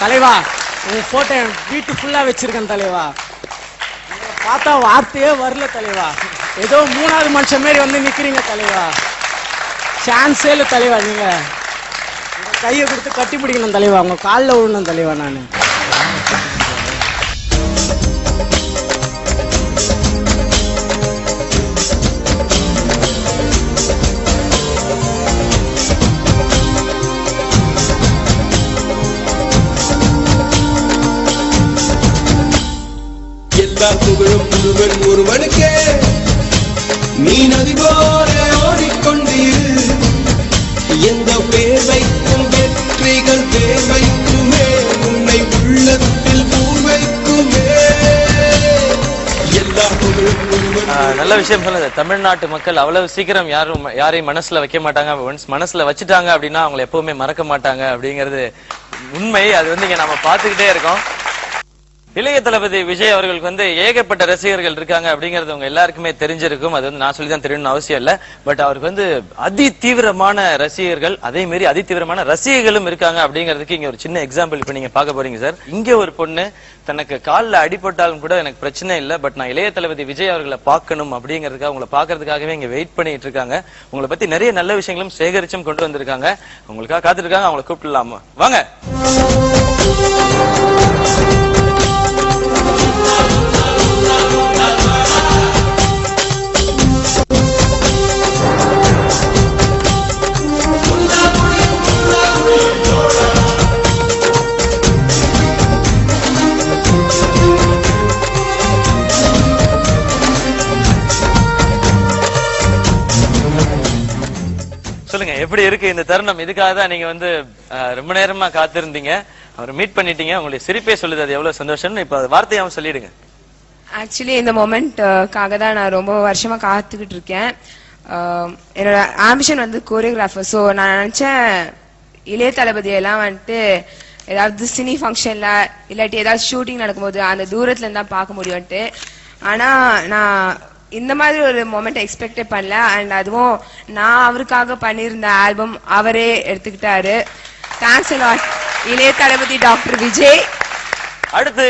தலைவா உங்க போட்டோ வீட்டு ஃபுல்லா வச்சிருக்கேன் தலைவா. பார்த்தா வார்த்தையே வரல தலைவா. ஏதோ மூணாவது மனுஷன் மாரி வந்து நிக்கிறீங்க தலைவா. சான்ஸே இல்ல தலைவா. நீங்க கையை கொடுத்து கட்டி பிடிக்கணும் தலைவா. உங்க காலில் விழணும் தலைவா. நான் புகழும் முருகன் ஒருவனுக்கே நீ நதி போல ஓடிக்கொண்டீர். எந்த பேர் வைக்கும் வெற்றிகள் பேர் வைக்குமே, உன்னை உள்ளத்தில் பூர் வைக்குமே. எல்லா புகழும் ஒருவன். நல்ல விஷயம் சொல்லுது. தமிழ்நாட்டு மக்கள் அவ்வளவு சீக்கிரம் யாரையும் மனசுல வைக்க மாட்டாங்க. மனசுல வச்சுட்டாங்க அப்படின்னா அவங்களை எப்பவுமே மறக்க மாட்டாங்க அப்படிங்கிறது உண்மை. அது இங்க நம்ம பார்த்துக்கிட்டே இருக்கோம். இளைய தளபதி விஜய் அவர்களுக்கு ஏகப்பட்ட ரசிகர்கள் இருக்காங்க அப்படிங்கிறது உங்க எல்லாருக்குமே தெரிஞ்சிருக்கும். அது நான் சொல்லிதான் தெரியணும்னு அவசியம் இல்ல. பட் அவருக்கு அதி தீவிரமான ரசிகர்கள், அதே மாதிரி அதி தீவிரமான ரசிகர்களும் இருக்காங்க அப்படிங்கிறதுக்கு இங்க ஒரு சின்ன எக்ஸாம்பிள் இப்ப நீங்க பார்க்க போறீங்க சார். இங்க ஒரு பொண்ணு தனக்கு காலில் அடிபட்டாலும் கூட எனக்கு பிரச்சனை இல்லை, பட் நான் இளைய தளபதி விஜய் அவர்களை பார்க்கணும் அப்படிங்கிறதுக்காக உங்களை பாக்குறதுக்காகவே இங்க வெயிட் பண்ணிட்டு இருக்காங்க. உங்களை பத்தி நிறைய நல்ல விஷயங்களும் சேகரிச்சும் கொண்டு வந்திருக்காங்க. உங்களுக்காக காத்துட்டு இருக்காங்க. அவங்களை கூப்பிடலாமா? வாங்க. சொல்லுங்க, எப்படி இருக்கு இந்த தருணம்? இதுக்காக தான் நீங்க ரொம்ப நேரமா காத்திருந்தீங்க. அவரை மீட் பண்ணிட்டீங்க. உங்களுடைய சிரிப்பே சொல்லுது அது எவ்வளவு சந்தோஷம்னு. இப்ப வார்த்தையாவும் சொல்லிடுங்க. ஆக்சுவலி இந்த மொமெண்ட்காக தான் நான் ரொம்ப வருஷமா காத்துக்கிட்டு இருக்கேன். என்னோட ஆம்பிஷன் கோரியோகிராஃபர். ஸோ நான் நினைச்சேன் இளைய தளபதியெல்லாம் ஏதாவது சினி ஃபங்க்ஷன்ல இல்லாட்டி ஏதாவது ஷூட்டிங் நடக்கும்போது அந்த தூரத்துல இருந்தா பார்க்க முடியும்ட்டு. ஆனா நான் இந்த மாதிரி ஒரு மொமெண்ட் எக்ஸ்பெக்டே பண்ணல. அண்ட் அதுவும் நான் அவருக்காக பண்ணியிருந்த ஆல்பம் அவரே எடுத்துக்கிட்டாரு. தேங்க்ஸ் அ லாட் இளைய தளபதி டாக்டர் விஜய். அடுத்து